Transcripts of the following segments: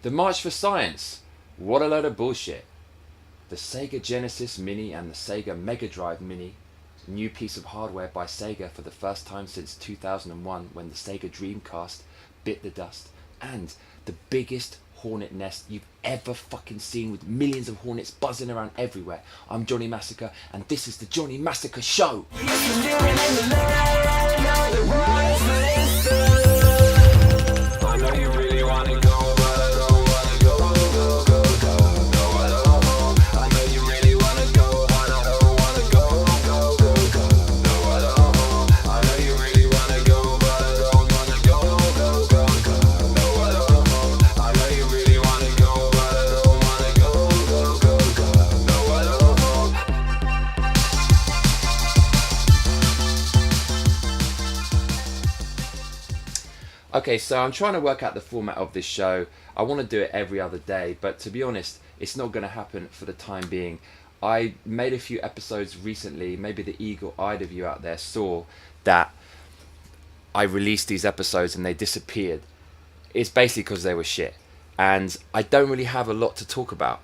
The March for Science. What a load of bullshit. The Sega Genesis Mini and the Sega Megadrive Mini, new piece of hardware by Sega for the first time since 2001 when the Sega Dreamcast bit the dust, and the biggest hornet nest you've ever fucking seen with millions of hornets buzzing around everywhere. I'm Johnny Massacre and this is the Johnny Massacre Show. I know you really want to go. Okay, so I'm trying to work out the format of this show. I want to do it every other day, but to be honest, it's not going to happen for the time being. I made a few episodes recently. Maybe the eagle-eyed of you out there saw that I released these episodes and they disappeared. It's basically because they were shit. And I don't really have a lot to talk about.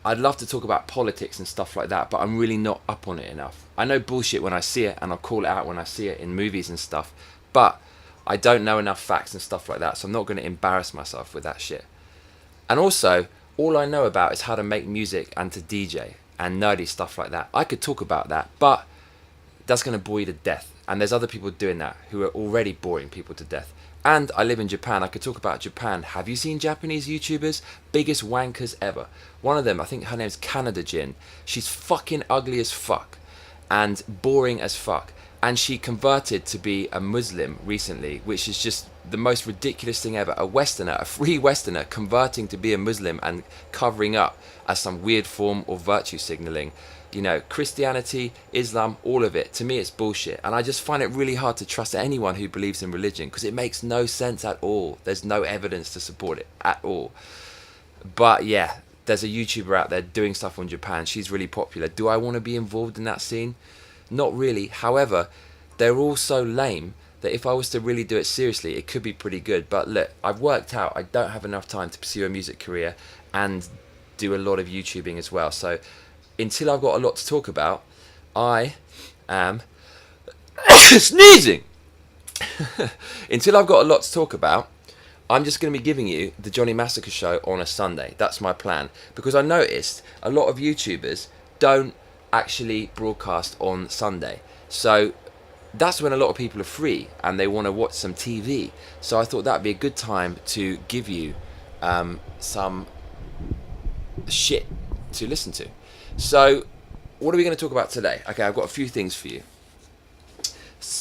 I'd love to talk about politics and stuff like that, but I'm really not up on it enough. I know bullshit when I see it, and I'll call it out when I see it in movies and stuff, but I don't know enough facts and stuff like that, so I'm not going to embarrass myself with that shit. And also, all I know about is how to make music and to DJ and nerdy stuff like that. I could talk about that, but that's going to bore you to death. And there's other people doing that who are already boring people to death. And I live in Japan. I could talk about Japan. Have you seen Japanese YouTubers? Biggest wankers ever. One of them, I think her name's Canada Jin. She's fucking ugly as fuck and boring as fuck. And she converted to be a Muslim recently, which is just the most ridiculous thing ever. A Westerner, a free Westerner, converting to be a Muslim and covering up as some weird form of virtue signaling. You know, Christianity, Islam, all of it. To me, it's bullshit. And I just find it really hard to trust anyone who believes in religion because it makes no sense at all. There's no evidence to support it at all. But yeah, there's a YouTuber out there doing stuff on Japan. She's really popular. Do I want to be involved in that scene? Not really. However, they're all so lame that if I was to really do it seriously, it could be pretty good. But look, I've worked out I don't have enough time to pursue a music career and do a lot of YouTubing as well. So until I've got a lot to talk about, I am sneezing. Until I've got a lot to talk about, I'm just going to be giving you the Johnny Massacre Show on a Sunday. That's my plan. Because I noticed a lot of YouTubers don't actually broadcast on Sunday, so that's when a lot of people are free and they want to watch some TV. So I thought that'd be a good time to give you some shit to listen to. So what are we going to talk about today? Okay, I've got a few things for you.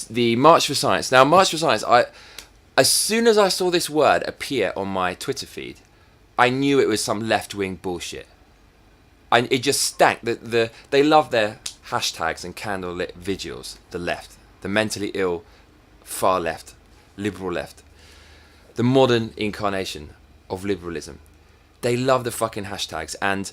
The March for Science. Now, March for Science, as soon as I saw this word appear on my Twitter feed, I knew it was some left-wing bullshit. It just stank. They love their hashtags and candlelit vigils. The left, the mentally ill, far left, liberal left, the modern incarnation of liberalism. They love the fucking hashtags, and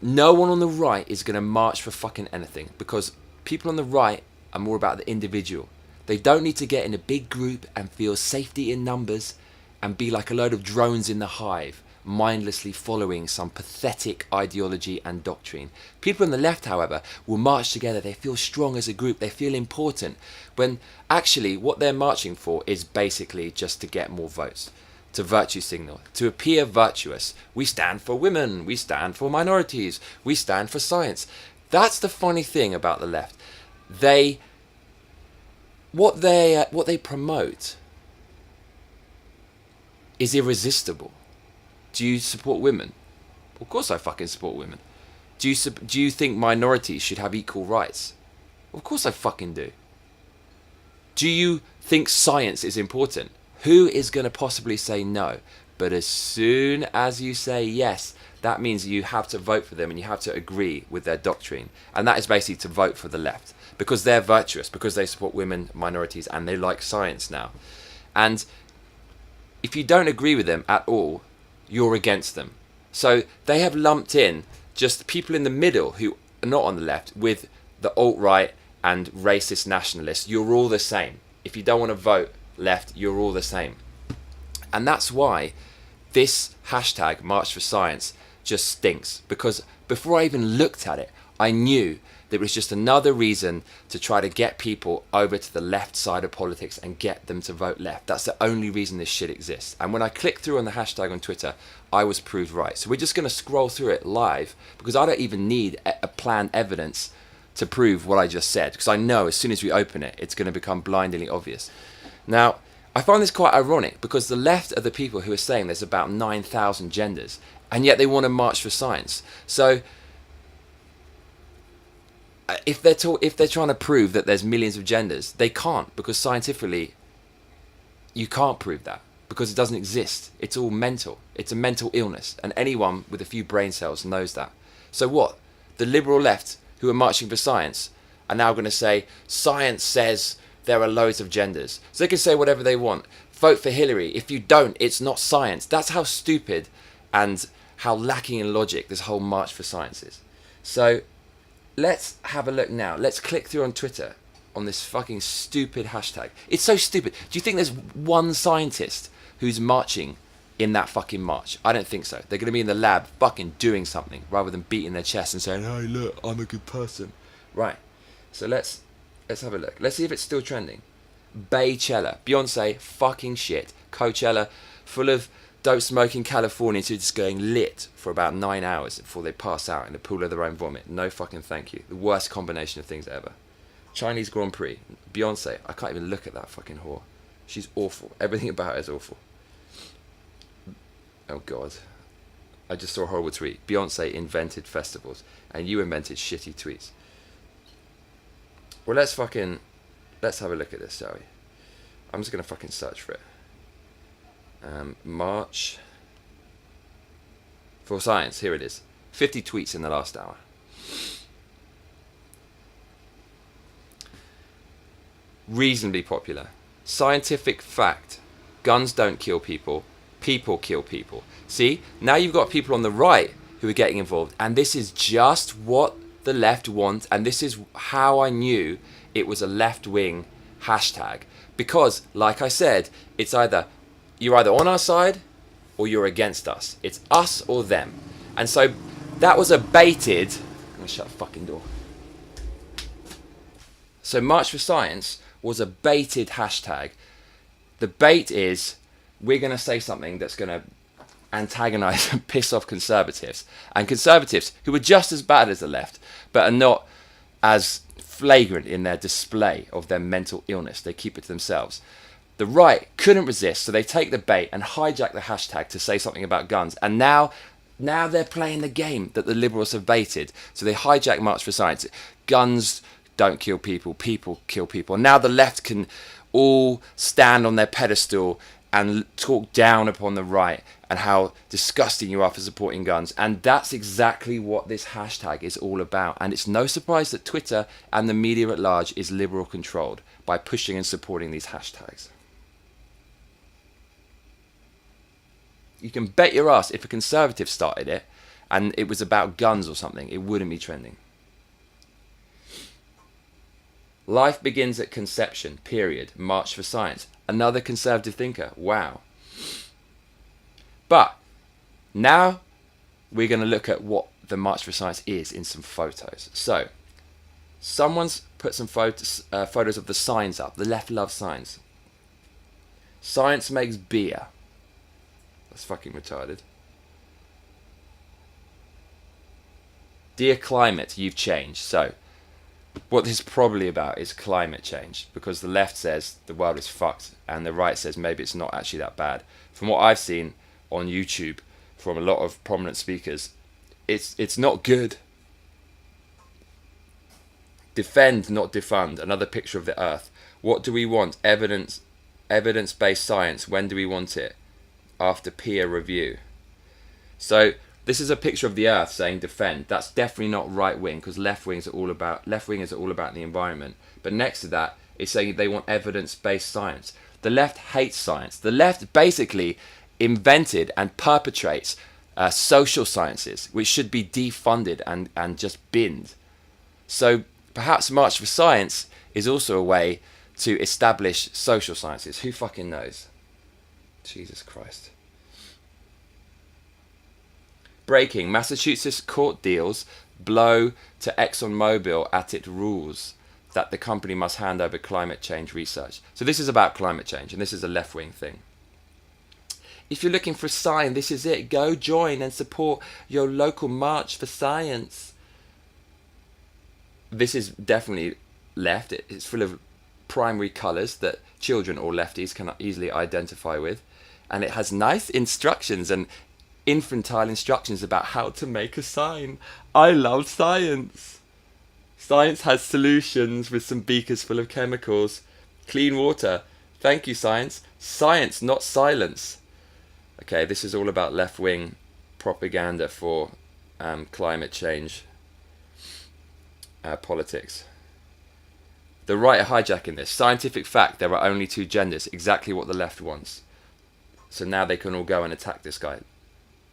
no one on the right is going to march for fucking anything because people on the right are more about the individual. They don't need to get in a big group and feel safety in numbers and be like a load of drones in the hive, mindlessly following some pathetic ideology and doctrine. People on the left, however, will march together. They feel strong as a group. They feel important. When actually what they're marching for is basically just to get more votes, to virtue signal, to appear virtuous. We stand for women. We stand for minorities. We stand for science. That's the funny thing about the left. What they promote is irresistible. Do you support women? Of course I fucking support women. Do you think minorities should have equal rights? Of course I fucking do. Do you think science is important? Who is going to possibly say no? But as soon as you say yes, that means you have to vote for them and you have to agree with their doctrine. And that is basically to vote for the left. Because they're virtuous, because they support women, minorities, and they like science now. And if you don't agree with them at all, you're against them. So they have lumped in just people in the middle who are not on the left with the alt-right and racist nationalists. You're all the same. If you don't want to vote left, you're all the same. And that's why this hashtag March for Science just stinks, because before I even looked at it, I knew that it was just another reason to try to get people over to the left side of politics and get them to vote left. That's the only reason this shit exists. And when I clicked through on the hashtag on Twitter, I was proved right. So we're just going to scroll through it live, because I don't even need a planned evidence to prove what I just said, because I know as soon as we open it, it's going to become blindingly obvious. Now, I find this quite ironic, because the left are the people who are saying there's about 9,000 genders, and yet they want to march for science. So if they're trying to prove that there's millions of genders, they can't, because scientifically you can't prove that, because it doesn't exist. It's all mental. It's a mental illness, and anyone with a few brain cells knows that. So what? The liberal left, who are marching for science, are now going to say science says there are loads of genders, so they can say whatever they want. Vote for Hillary. If you don't, it's not science. That's how stupid and how lacking in logic this whole march for science is. So let's have a look now. Let's click through on Twitter on this fucking stupid hashtag. It's so stupid. Do you think there's one scientist who's marching in that fucking march? I don't think so. They're going to be in the lab fucking doing something, rather than beating their chest and saying, hey look, I'm a good person. Right, so let's have a look. Let's see if it's still trending. Baychella, Beyonce, fucking shit. Coachella, full of dope smoking Californians who are just going lit for about 9 hours before they pass out in a pool of their own vomit. No fucking thank you. The worst combination of things ever. Chinese Grand Prix, Beyonce, I can't even look at that fucking whore. She's awful. Everything about her is awful. Oh god. I just saw a horrible tweet. Beyonce invented festivals, and you invented shitty tweets. Well, let's have a look at this, shall we? I'm just going to fucking search for it. March for Science, here it is. 50 tweets in the last hour. Reasonably popular. Scientific fact. Guns don't kill people. People kill people. See, now you've got people on the right who are getting involved, and this is just what the left want, and this is how I knew it was a left-wing hashtag. Because, like I said, it's you're either on our side or you're against us. It's us or them. And so that was a baited... I'm going to shut the fucking door. So March for Science was a baited hashtag. The bait is, we're going to say something that's going to antagonize and piss off conservatives. And conservatives who are just as bad as the left, but are not as flagrant in their display of their mental illness. They keep it to themselves. The right couldn't resist, so they take the bait and hijack the hashtag to say something about guns. And now they're playing the game that the liberals have baited. So they hijack March for Science. Guns don't kill people, people kill people. And now the left can all stand on their pedestal and talk down upon the right and how disgusting you are for supporting guns. And that's exactly what this hashtag is all about. And it's no surprise that Twitter and the media at large is liberal controlled by pushing and supporting these hashtags. You can bet your ass if a conservative started it and it was about guns or something, it wouldn't be trending. Life begins at conception, period. March for Science. Another conservative thinker. Wow. But now we're going to look at what the March for Science is in some photos. So someone's put some photos of the signs up. The left loves signs. Science makes beer. That's fucking retarded. Dear climate, you've changed. So what this is probably about is climate change, because the left says the world is fucked and the right says maybe it's not actually that bad. From what I've seen on YouTube from a lot of prominent speakers, it's not good. Defend, not defund. Another picture of the earth. What do we want? Evidence-based science. When do we want it? After peer review. So this is a picture of the earth saying defend. That's definitely not right wing, because left wingers are all about the environment. But next to that, it's saying they want evidence-based science. The left hates science. The left basically invented and perpetrates social sciences, which should be defunded and just binned. So perhaps March for Science is also a way to establish social sciences. Who fucking knows? Jesus Christ. Breaking. Massachusetts court deals blow to ExxonMobil at it rules that the company must hand over climate change research. So this is about climate change, and this is a left-wing thing. If you're looking for a sign, this is it. Go join and support your local march for science. This is definitely left. It's full of primary colours that children or lefties can easily identify with. And it has nice instructions and infantile instructions about how to make a sign. I love science. Science has solutions with some beakers full of chemicals. Clean water. Thank you, science. Science, not silence. Okay, this is all about left-wing propaganda for climate change politics. The right are hijacking this. Scientific fact, there are only two genders. Exactly what the left wants. So now they can all go and attack this guy.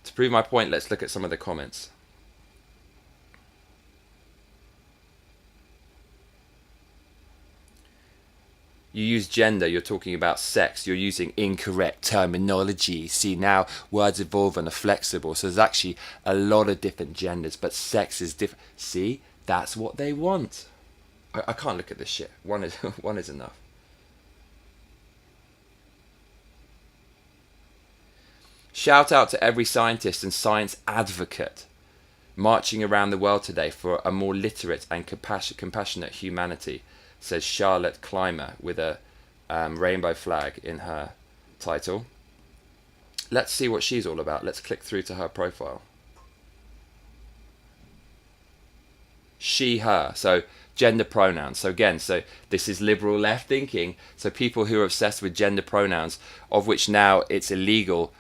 To prove my point, let's look at some of the comments. You use gender, you're talking about sex, you're using incorrect terminology. See, now words evolve and are flexible, so there's actually a lot of different genders, but sex is different. See, that's what they want. I can't look at this shit. One is enough. Shout out to every scientist and science advocate marching around the world today for a more literate and compassionate humanity, says Charlotte Clymer with a rainbow flag in her title. Let's see what she's all about. Let's click through to her profile. She, her. So gender pronouns. So again, this is liberal left thinking. So people who are obsessed with gender pronouns, of which now it's illegal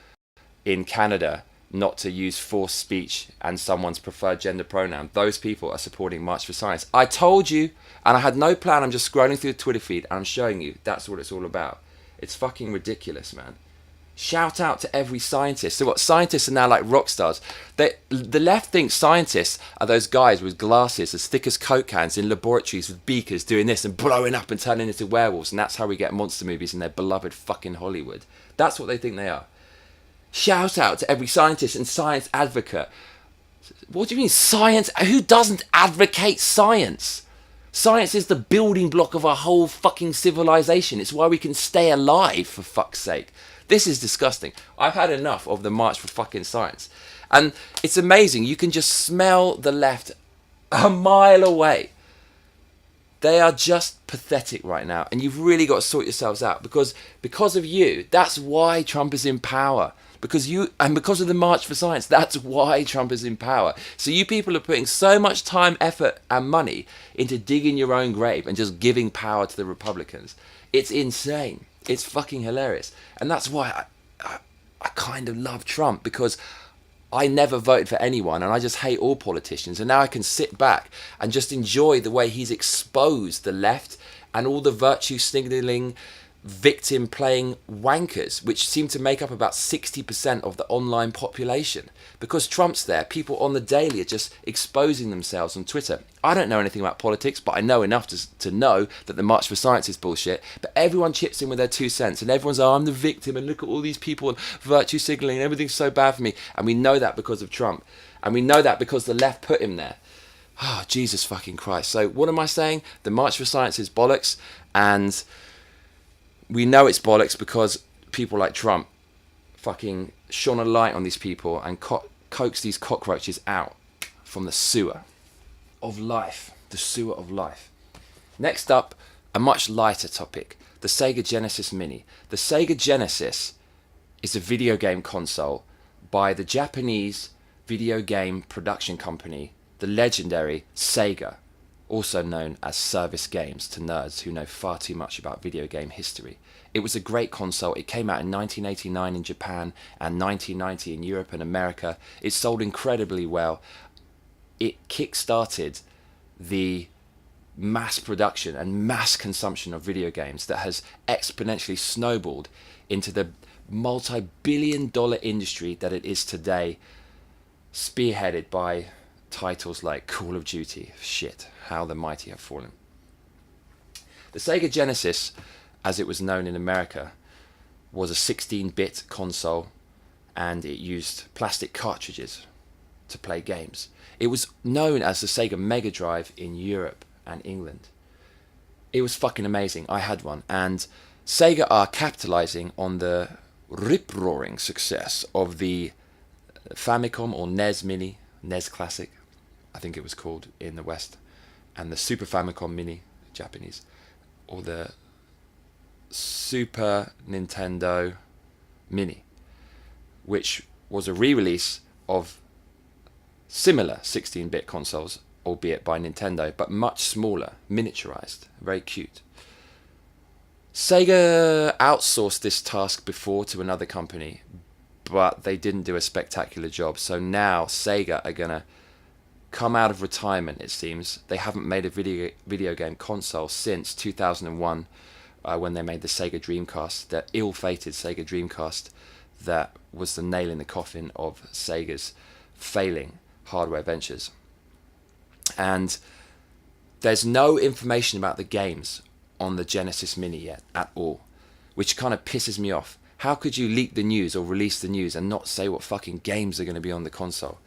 in Canada not to use forced speech and someone's preferred gender pronoun. Those people are supporting March for Science. I told you, and I had no plan. I'm just scrolling through the Twitter feed and I'm showing you that's what it's all about. It's fucking ridiculous, man. Shout out to every scientist. So what, scientists are now like rock stars. The left thinks scientists are those guys with glasses as thick as Coke cans in laboratories with beakers doing this and blowing up and turning into werewolves, and that's how we get monster movies in their beloved fucking Hollywood. That's what they think they are. Shout out to every scientist and science advocate. What do you mean science? Who doesn't advocate science? Science is the building block of our whole fucking civilization. It's why we can stay alive, for fuck's sake. This is disgusting. I've had enough of the March for fucking Science. And it's amazing. You can just smell the left a mile away. They are just pathetic right now. And you've really got to sort yourselves out. Because of you, that's why Trump is in power. Because of the March for Science, that's why Trump is in power. So you people are putting so much time, effort and money into digging your own grave and just giving power to the Republicans. It's insane. It's fucking hilarious. And that's why I kind of love Trump, because I never voted for anyone and I just hate all politicians. And now I can sit back and just enjoy the way he's exposed the left and all the virtue signaling, victim playing wankers, which seem to make up about 60% of the online population. Because Trump's there, people on the daily are just exposing themselves on Twitter. I don't know anything about politics, but I know enough to know that the March for Science is bullshit. But everyone chips in with their 2 cents, and everyone's, oh, I'm the victim, and look at all these people and virtue signaling, and everything's so bad for me. And we know that because of Trump. And we know that because the left put him there. Oh, Jesus fucking Christ. So what am I saying? The March for Science is bollocks, and we know it's bollocks because people like Trump fucking shone a light on these people and coaxed these cockroaches out from the sewer of life. The sewer of life. Next up, a much lighter topic. The Sega Genesis Mini. The Sega Genesis is a video game console by the Japanese video game production company, the legendary Sega, also known as Service Games to nerds who know far too much about video game history. It was a great console. It came out in 1989 in Japan and 1990 in Europe and America. It sold incredibly well. It kick-started the mass production and mass consumption of video games that has exponentially snowballed into the multi-billion-dollar industry that it is today, spearheaded by titles like Call of Duty. Shit, how the mighty have fallen. The Sega Genesis, as it was known in America, was a 16-bit console, and it used plastic cartridges to play games. It was known as the Sega Megadrive in Europe and England. It was fucking amazing. I had one. And Sega are capitalizing on the rip-roaring success of the Famicom or NES Mini, NES Classic, I think it was called in the West, and the Super Famicom Mini, Japanese, or the Super Nintendo Mini, which was a re-release of similar 16-bit consoles, albeit by Nintendo, but much smaller, miniaturized, very cute. Sega outsourced this task before to another company, but they didn't do a spectacular job. So now Sega are going to come out of retirement, it seems. They haven't made a video game console since 2001, when they made the Sega Dreamcast, the ill-fated Sega Dreamcast that was the nail in the coffin of Sega's failing hardware ventures. And there's no information about the games on the Genesis Mini yet at all, which kind of pisses me off. How could you leak the news or release the news and not say what fucking games are going to be on the console?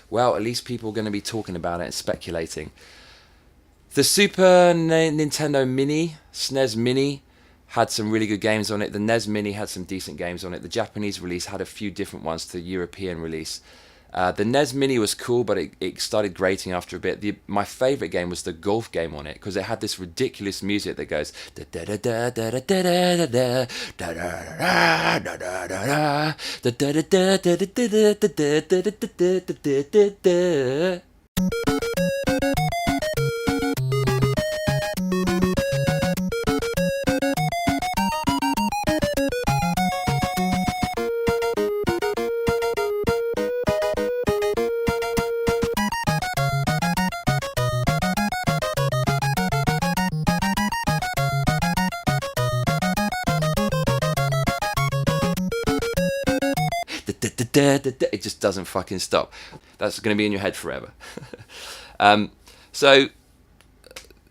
Well, at least people are going to be talking about it and speculating. The Super Nintendo Mini, SNES Mini, had some really good games on it. The NES Mini had some decent games on it. The Japanese release had a few different ones to the European release. The NES Mini was cool, but it started grating after a bit. My favourite game was the golf game on it, because it had this ridiculous music that goes da da da da da da da da da da da da da. It just doesn't fucking stop. That's going to be in your head forever. So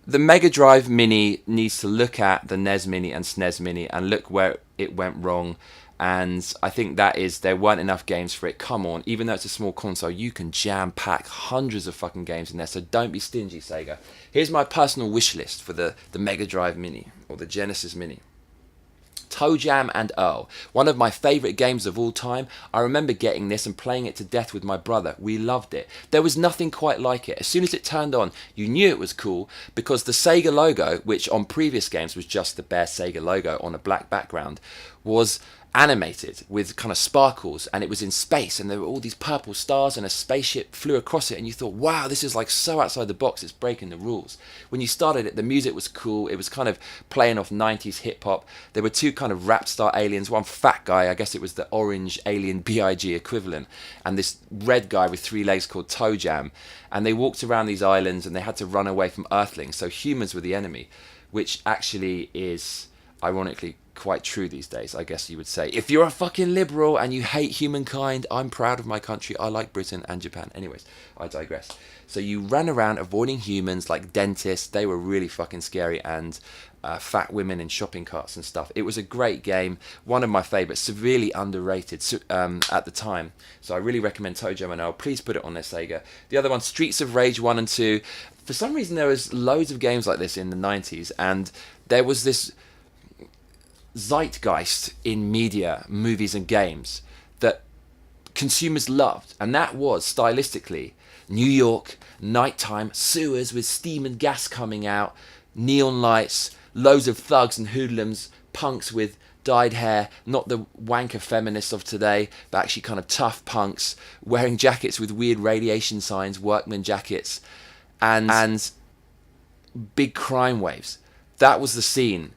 the Mega Drive Mini needs to look at the NES Mini and SNES Mini and look where it went wrong. And I think that is, there weren't enough games for it. Come on, even though it's a small console, you can jam pack hundreds of fucking games in there. So don't be stingy, Sega. Here's my personal wish list for the Mega Drive Mini or the Genesis Mini. Toe Jam and Earl, one of my favourite games of all time. I remember getting this and playing it to death with my brother. We loved it. There was nothing quite like it. As soon as it turned on, you knew it was cool, because the Sega logo, which on previous games was just the bare Sega logo on a black background, was animated with kind of sparkles, and it was in space, and there were all these purple stars, and a spaceship flew across it, and you thought, wow, this is like so outside the box, it's breaking the rules. When you started it, the music was cool. It was kind of playing off 90s hip-hop. There were two kind of rap star aliens, one fat guy, I guess it was the orange alien B.I.G. equivalent, and this red guy with three legs called Toe Jam, and they walked around these islands, and they had to run away from Earthlings, so humans were the enemy, which actually is, ironically, quite true these days, I guess you would say. If you're a fucking liberal and you hate humankind, I'm proud of my country. I like Britain and Japan. Anyways, I digress. So you ran around avoiding humans like dentists. They were really fucking scary, and fat women in shopping carts and stuff. It was a great game, one of my favourites, severely underrated at the time. So I really recommend Toe Jam and Earl. Please put it on their Sega. The other one, Streets of Rage 1 and 2. For some reason, there was loads of games like this in the 90s, and there was this zeitgeist in media, movies and games that consumers loved, and that was stylistically New York, nighttime, sewers with steam and gas coming out, neon lights, loads of thugs and hoodlums, punks with dyed hair, not the wanker feminists of today, but actually kind of tough punks wearing jackets with weird radiation signs, workman jackets, and big crime waves. That was the scene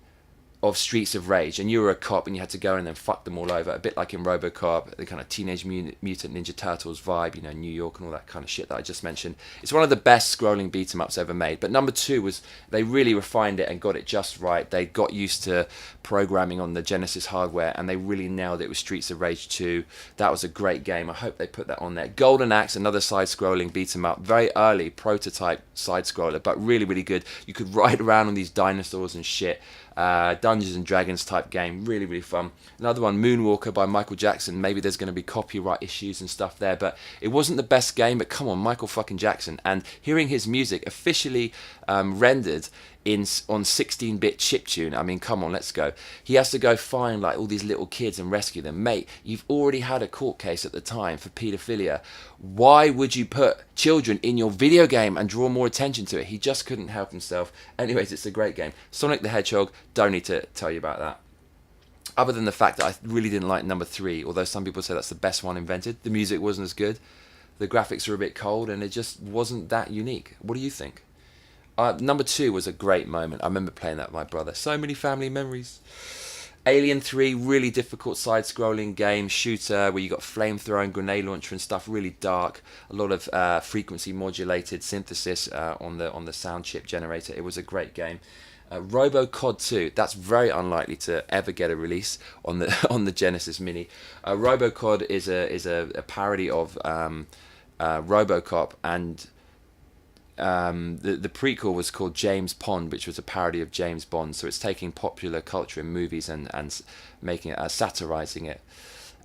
of Streets of Rage, and you were a cop and you had to go in and then fuck them all over, a bit like in RoboCop, the kind of Teenage Mutant Ninja Turtles vibe, you know, New York and all that kind of shit that I just mentioned. It's one of the best scrolling beat-em-ups ever made. But number two was, they really refined it and got it just right. They got used to programming on the Genesis hardware, and they really nailed it with Streets of Rage 2. That was a great game. I hope they put that on there. Golden Axe, another side-scrolling beat-em-up, very early prototype side-scroller, but really, really good. You could ride around on these dinosaurs and shit. Dungeons and Dragons type game, really, really fun. Another one, Moonwalker by Michael Jackson. Maybe there's going to be copyright issues and stuff there, but it wasn't the best game. But come on, Michael fucking Jackson, and hearing his music officially rendered on 16-bit chiptune. I mean, come on, let's go. He has to go find like all these little kids and rescue them. Mate, you've already had a court case at the time for paedophilia. Why would you put children in your video game and draw more attention to it? He just couldn't help himself. Anyways, it's a great game. Sonic the Hedgehog, don't need to tell you about that. Other than the fact that I really didn't like number 3, although some people say that's the best one invented. The music wasn't as good. The graphics were a bit cold and it just wasn't that unique. What do you think? Number 2 was a great moment. I remember playing that with my brother. So many family memories. Alien 3, really difficult side-scrolling game, shooter, where you got flamethrower and grenade launcher and stuff, really dark. A lot of frequency modulated synthesis on the sound chip generator. It was a great game. RoboCod 2, that's very unlikely to ever get a release on the Genesis Mini. RoboCod is a parody of RoboCop, and the prequel was called James Pond, which was a parody of James Bond. So it's taking popular culture in movies and making it, satirizing it.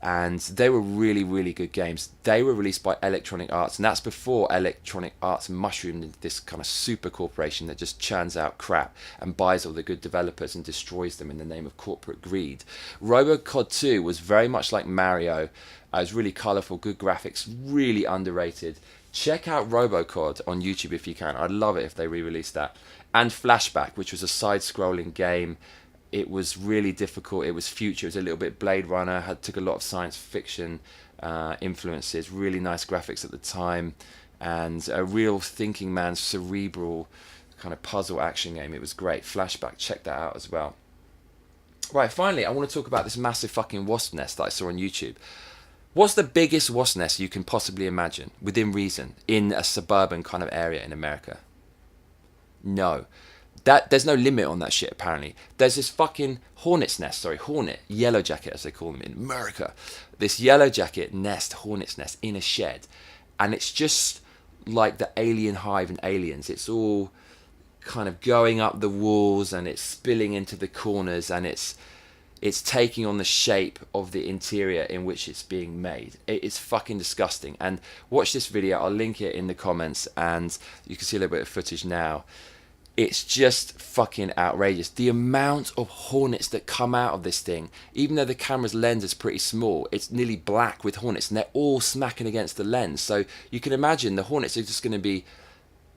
And they were really, really good games. They were released by Electronic Arts, and that's before Electronic Arts mushroomed into this kind of super corporation that just churns out crap and buys all the good developers and destroys them in the name of corporate greed. RoboCod 2 was very much like Mario. It was really colourful, good graphics, really underrated. Check out RoboCod on YouTube if you can. I'd love it if they re-released that. And Flashback, which was a side-scrolling game. It was really difficult. It was future. It was a little bit Blade Runner. Took a lot of science fiction influences. Really nice graphics at the time, and a real thinking man's cerebral kind of puzzle action game. It was great. Flashback. Check that out as well. Right. Finally, I want to talk about this massive fucking wasp nest that I saw on YouTube. What's the biggest wasp nest you can possibly imagine, within reason, in a suburban kind of area in America? No. There's no limit on that shit, apparently. There's this fucking hornet's nest, hornet, yellow jacket as they call them in America. This yellow jacket nest, hornet's nest, in a shed. And it's just like the alien hive and Aliens. It's all kind of going up the walls and it's spilling into the corners, and it's taking on the shape of the interior in which it's being made. It's fucking disgusting. And watch this video. I'll link it in the comments, and you can see a little bit of footage now. It's just fucking outrageous. The amount of hornets that come out of this thing, even though the camera's lens is pretty small, it's nearly black with hornets, and they're all smacking against the lens. So you can imagine the hornets are just going to be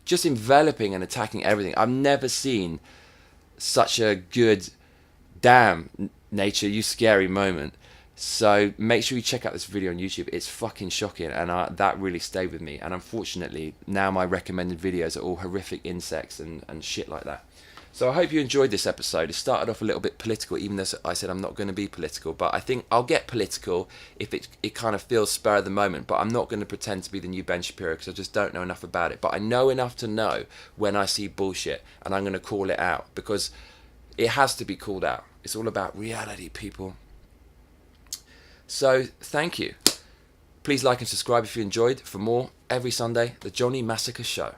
just enveloping and attacking everything. I've never seen such a good, damn, nature, you scary moment. So make sure you check out this video on YouTube. It's fucking shocking, and that really stayed with me. And unfortunately, now my recommended videos are all horrific insects and shit like that. So I hope you enjoyed this episode. It started off a little bit political, even though I said I'm not going to be political. But I think I'll get political if it kind of feels spur of the moment. But I'm not going to pretend to be the new Ben Shapiro, because I just don't know enough about it. But I know enough to know when I see bullshit, and I'm going to call it out, because it has to be called out. It's all about reality, people. So, thank you. Please like and subscribe if you enjoyed. For more, every Sunday, The Johnny Massacre Show.